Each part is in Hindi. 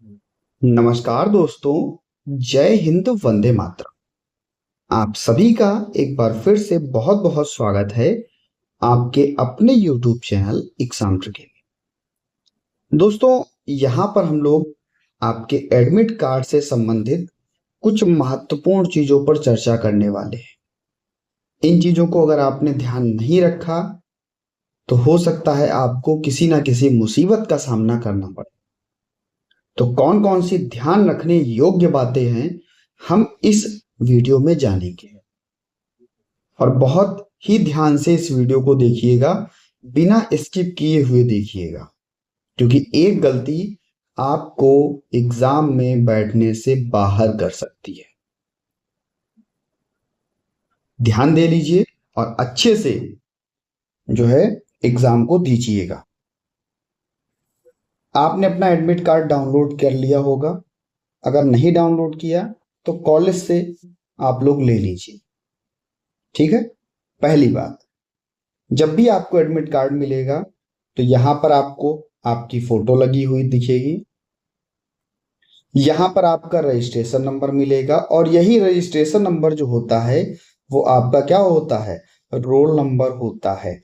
नमस्कार दोस्तों। जय हिंद, वंदे मातरम। आप सभी का एक बार फिर से बहुत बहुत स्वागत है आपके अपने YouTube चैनल एग्जाम ट्रिकी में। दोस्तों, यहाँ पर हम लोग आपके एडमिट कार्ड से संबंधित कुछ महत्वपूर्ण चीजों पर चर्चा करने वाले हैं। इन चीजों को अगर आपने ध्यान नहीं रखा तो हो सकता है आपको किसी ना किसी मुसीबत का सामना करना पड़े। तो कौन कौन सी ध्यान रखने योग्य बातें हैं, हम इस वीडियो में जानेंगे। और बहुत ही ध्यान से इस वीडियो को देखिएगा, बिना स्किप किए हुए देखिएगा, क्योंकि एक गलती आपको एग्जाम में बैठने से बाहर कर सकती है। ध्यान दे लीजिए और अच्छे से जो है एग्जाम को दीजिएगा। आपने अपना एडमिट कार्ड डाउनलोड कर लिया होगा। अगर नहीं डाउनलोड किया तो कॉलेज से आप लोग ले लीजिए। ठीक है। पहली बात, जब भी आपको एडमिट कार्ड मिलेगा तो यहां पर आपको आपकी फोटो लगी हुई दिखेगी। यहां पर आपका रजिस्ट्रेशन नंबर मिलेगा और यही रजिस्ट्रेशन नंबर जो होता है वो आपका क्या होता है, रोल नंबर होता है।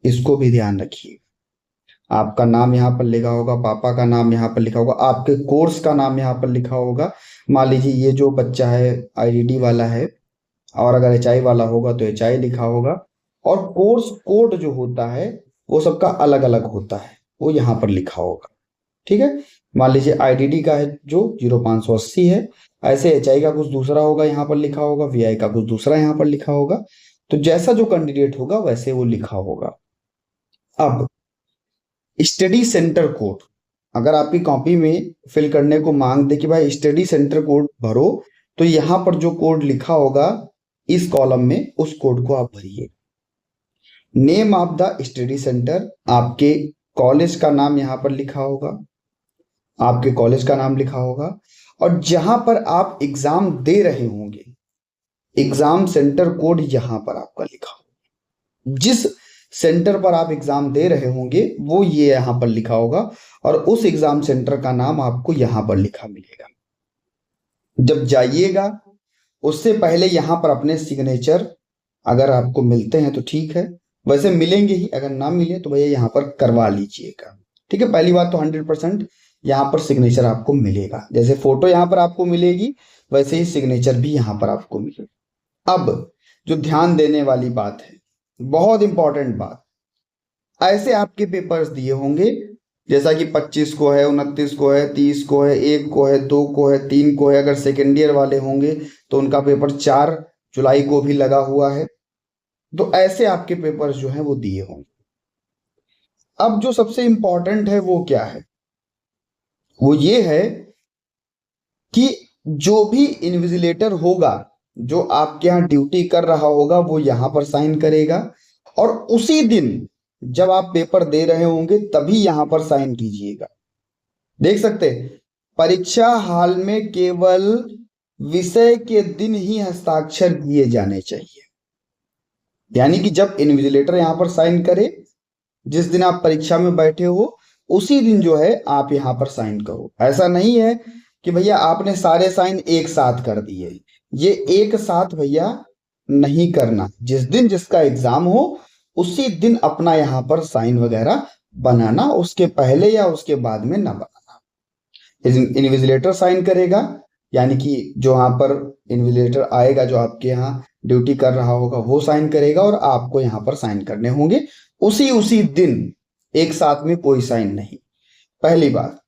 इसको भी ध्यान रखिए। आपका नाम यहाँ पर लिखा होगा, पापा का नाम यहाँ पर लिखा होगा, आपके कोर्स का नाम यहाँ पर लिखा होगा। मान लीजिए ये जो बच्चा है आईडीडी वाला है, और अगर एचआई वाला होगा तो एचआई लिखा होगा। और कोर्स कोड जो होता है वो सबका अलग अलग होता है, वो यहाँ पर लिखा होगा। ठीक है। मान लीजिए आईडीडी का है जो 0580 है, ऐसे एचआई का कुछ दूसरा होगा, यहाँ पर लिखा होगा, वीआई का कुछ दूसरा यहाँ पर लिखा होगा। तो जैसा जो कैंडिडेट होगा वैसे वो लिखा होगा। अब स्टडी सेंटर कोड, अगर आपकी कॉपी में फिल करने को मांग दे कि भाई स्टडी सेंटर कोड भरो, तो यहाँ पर जो कोड लिखा होगा इस कॉलम में उस कोड को आप भरिए। Name of the study centre, आपके कॉलेज का नाम यहाँ पर लिखा होगा, आपके कॉलेज का नाम लिखा होगा। और जहां पर आप एग्जाम दे रहे होंगे एग्जाम सेंटर कोड यहाँ पर आपका लिखा होगा। जिस सेंटर पर आप एग्जाम दे रहे होंगे वो ये यहाँ पर लिखा होगा, और उस एग्जाम सेंटर का नाम आपको यहाँ पर लिखा मिलेगा। जब जाइएगा उससे पहले यहाँ पर अपने सिग्नेचर अगर आपको मिलते हैं तो ठीक है, वैसे मिलेंगे ही, अगर ना मिले तो भैया यहाँ पर करवा लीजिएगा। ठीक है। पहली बात तो 100% यहाँ पर सिग्नेचर आपको मिलेगा। जैसे फोटो यहाँ पर आपको मिलेगी वैसे ही सिग्नेचर भी यहाँ पर आपको मिलेगा। अब जो ध्यान देने वाली बात है, बहुत इंपॉर्टेंट बात, ऐसे आपके पेपर्स दिए होंगे जैसा कि 25 को है, 29 को है, 30 को है, 1 को है, 2 को है, 3 को है। अगर सेकेंड ईयर वाले होंगे तो उनका पेपर 4 जुलाई को भी लगा हुआ है। तो ऐसे आपके पेपर्स जो हैं वो दिए होंगे। अब जो सबसे इंपॉर्टेंट है वो क्या है, वो ये है कि जो भी इन्विजिलेटर होगा, जो आपके यहाँ ड्यूटी कर रहा होगा, वो यहाँ पर साइन करेगा। और उसी दिन जब आप पेपर दे रहे होंगे तभी यहाँ पर साइन कीजिएगा। देख सकते हैं, परीक्षा हाल में केवल विषय के दिन ही हस्ताक्षर किए जाने चाहिए। यानी कि जब इन्विजिलेटर यहाँ पर साइन करे, जिस दिन आप परीक्षा में बैठे हो उसी दिन जो है आप यहाँ पर साइन करो। ऐसा नहीं है कि भैया आपने सारे साइन एक साथ कर दिए, ये एक साथ भैया नहीं करना। जिस दिन जिसका एग्जाम हो उसी दिन अपना यहाँ पर साइन वगैरह बनाना, उसके पहले या उसके बाद में ना बनाना। इन्विजिलेटर साइन करेगा, यानी कि जो यहाँ पर इन्विजिलेटर आएगा जो आपके यहाँ ड्यूटी कर रहा होगा वो साइन करेगा, और आपको यहाँ पर साइन करने होंगे उसी दिन, एक साथ में कोई साइन नहीं। पहली बात।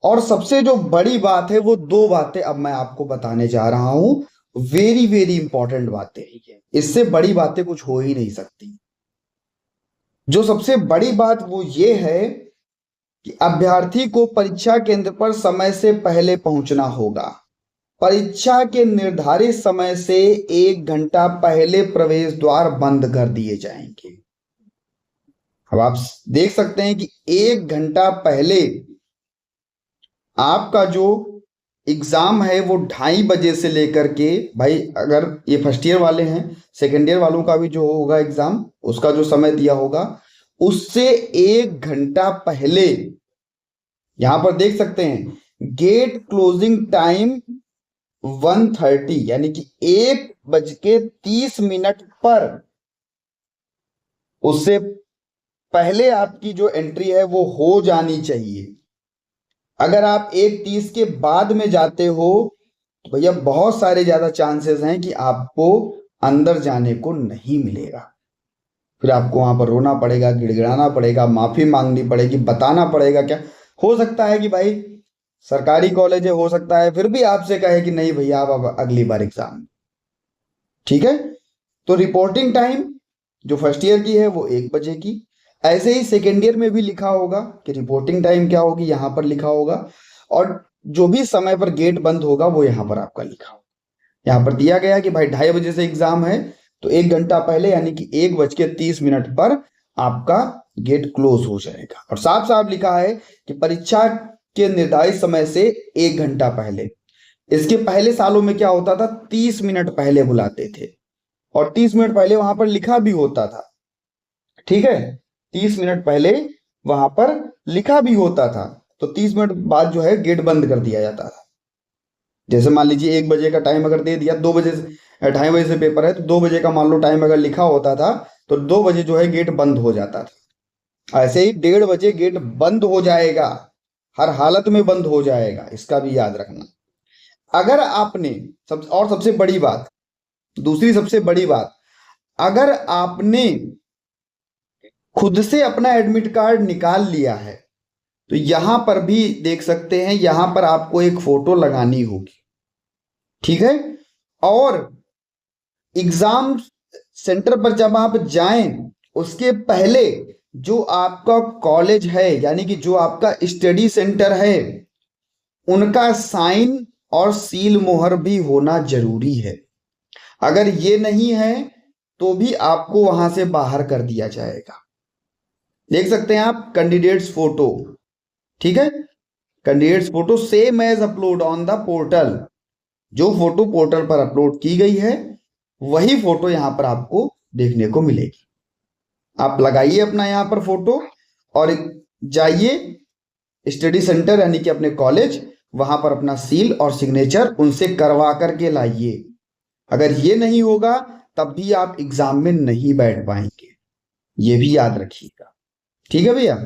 और सबसे जो बड़ी बात है वो 2 बातें अब मैं आपको बताने जा रहा हूं, वेरी वेरी इंपॉर्टेंट बातें हैं। इससे बड़ी बातें कुछ हो ही नहीं सकती। जो सबसे बड़ी बात वो ये है कि अभ्यर्थी को परीक्षा केंद्र पर समय से पहले पहुंचना होगा। परीक्षा के निर्धारित समय से 1 घंटा पहले प्रवेश द्वार बंद कर दिए जाएंगे। अब आप देख सकते हैं कि 1 घंटा पहले आपका जो एग्जाम है वो 2:30 बजे से लेकर के, भाई अगर ये फर्स्ट ईयर वाले हैं, सेकेंड ईयर वालों का भी जो होगा एग्जाम, उसका जो समय दिया होगा उससे 1 घंटा पहले यहां पर देख सकते हैं गेट क्लोजिंग टाइम 1:30 यानी कि 1:30 पर, उससे पहले आपकी जो एंट्री है वो हो जानी चाहिए। अगर आप 1:30 के बाद में जाते हो तो भैया बहुत सारे ज्यादा चांसेस हैं कि आपको अंदर जाने को नहीं मिलेगा। फिर आपको वहां पर रोना पड़ेगा, गिड़गिड़ाना पड़ेगा, माफी मांगनी पड़ेगी, बताना पड़ेगा। क्या हो सकता है कि भाई सरकारी कॉलेज है, हो सकता है फिर भी आपसे कहे कि नहीं भैया आप अब अगली बार एग्जाम। ठीक है, तो रिपोर्टिंग टाइम जो फर्स्ट ईयर की है वो 1 बजे की। ऐसे ही सेकेंड ईयर में भी लिखा होगा कि रिपोर्टिंग टाइम क्या होगी, यहां पर लिखा होगा। और जो भी समय पर गेट बंद होगा वो यहां पर आपका लिखा होगा। यहां पर दिया गया कि भाई 2:30 बजे से एग्जाम है, तो 1 घंटा पहले यानी कि 1:30 पर आपका गेट क्लोज हो जाएगा। और साफ साफ लिखा है कि परीक्षा के निर्धारित समय से 1 घंटा पहले। इसके पहले सालों में क्या होता था, 30 मिनट पहले बुलाते थे और 30 मिनट पहले वहां पर लिखा भी होता था। ठीक है, 30 मिनट पहले वहां पर लिखा भी होता था, तो 30 मिनट बाद जो है गेट बंद कर दिया जाता था। जैसे मान लीजिए 1 बजे का टाइम अगर दे दिया, 2 बजे से 2:30 बजे से पेपर है, तो 2 बजे का मान लो टाइम अगर लिखा होता था तो 2 बजे जो है गेट बंद हो जाता था। ऐसे ही 1:30 बजे गेट बंद हो जाएगा, हर हालत में बंद हो जाएगा, इसका भी याद रखना। अगर आपने सबसे बड़ी बात, दूसरी सबसे बड़ी बात, अगर आपने खुद से अपना एडमिट कार्ड निकाल लिया है तो यहां पर भी देख सकते हैं, यहां पर आपको एक फोटो लगानी होगी। ठीक है, और एग्जाम सेंटर पर जब आप जाएं उसके पहले जो आपका कॉलेज है यानी कि जो आपका स्टडी सेंटर है उनका साइन और सील मोहर भी होना जरूरी है। अगर ये नहीं है तो भी आपको वहां से बाहर कर दिया जाएगा। देख सकते हैं आप कैंडिडेट्स फोटो। ठीक है, candidates photo same as upload on the portal. जो फोटो पोर्टल पर अपलोड की गई है वही फोटो यहां पर आपको देखने को मिलेगी। आप लगाइए अपना यहां पर फोटो और जाइए स्टडी सेंटर यानी कि अपने कॉलेज, वहां पर अपना सील और सिग्नेचर उनसे करवा करके लाइए। अगर ये नहीं होगा तब भी आप एग्जाम में नहीं बैठ पाएंगे, ये भी याद रखिएगा। ठीक है भैया,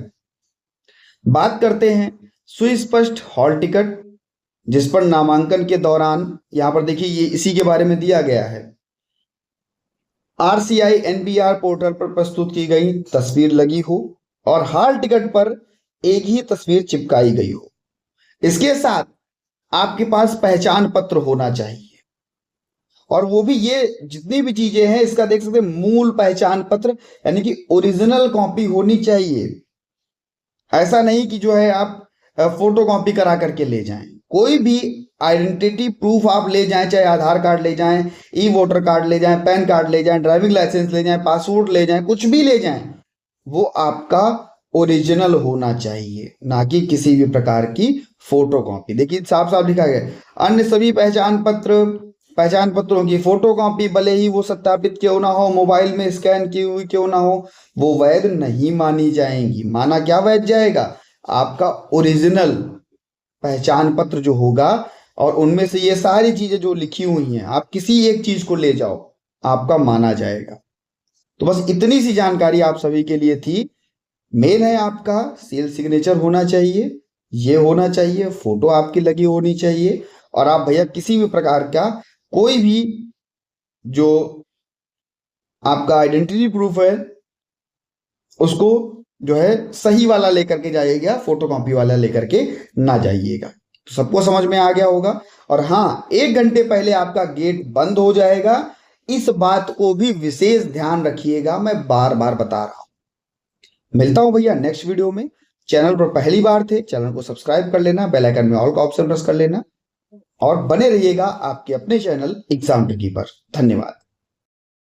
बात करते हैं सुस्पष्ट हॉल टिकट, जिस पर नामांकन के दौरान यहां पर देखिए ये इसी के बारे में दिया गया है। आरसीआई एनबीआर पोर्टल पर प्रस्तुत की गई तस्वीर लगी हो और हॉल टिकट पर एक ही तस्वीर चिपकाई गई हो। इसके साथ आपके पास पहचान पत्र होना चाहिए, और वो भी ये जितनी भी चीजें हैं इसका देख सकते हैं, मूल पहचान पत्र यानी कि ओरिजिनल कॉपी होनी चाहिए। ऐसा नहीं कि जो है आप फोटो कॉपी करा करके ले जाएं। कोई भी आइडेंटिटी प्रूफ आप ले जाएं, चाहे आधार कार्ड ले जाएं, ई वोटर कार्ड ले जाएं, पैन कार्ड ले जाएं, ड्राइविंग लाइसेंस ले जाएं, पासपोर्ट ले जाएं, कुछ भी ले जाएं, वो आपका ओरिजिनल होना चाहिए, ना कि किसी भी प्रकार की फोटो कॉपी। देखिए साफ साफ लिखा गया, अन्य सभी पहचान पत्रों की फोटो कॉपी भले ही वो सत्यापित क्यों ना हो, मोबाइल में स्कैन की हुई क्यों ना हो, वो वैध नहीं मानी जाएंगी। माना क्या वैध जाएगा, आपका ओरिजिनल पहचान पत्र जो होगा, और उनमें से ये सारी चीजें जो लिखी हुई हैं आप किसी एक चीज को ले जाओ, आपका माना जाएगा। तो बस इतनी सी जानकारी आप सभी के लिए थी। मेन है आपका सील सिग्नेचर होना चाहिए, ये होना चाहिए, फोटो आपकी लगी होनी चाहिए, और आप भैया किसी भी प्रकार का कोई भी जो आपका आइडेंटिटी प्रूफ है उसको जो है सही वाला लेकर के जाइएगा, फोटोकॉपी वाला लेकर के ना जाइएगा। तो सबको समझ में आ गया होगा। और हाँ, 1 घंटे पहले आपका गेट बंद हो जाएगा, इस बात को भी विशेष ध्यान रखिएगा, मैं बार बार बता रहा हूं। मिलता हूं भैया नेक्स्ट वीडियो में। चैनल पर पहली बार थे, चैनल को सब्सक्राइब कर लेना, बेल आइकन में ऑल का ऑप्शन प्रेस कर लेना, और बने रहिएगा आपके अपने चैनल एग्जाम ट्रिकी पर। धन्यवाद।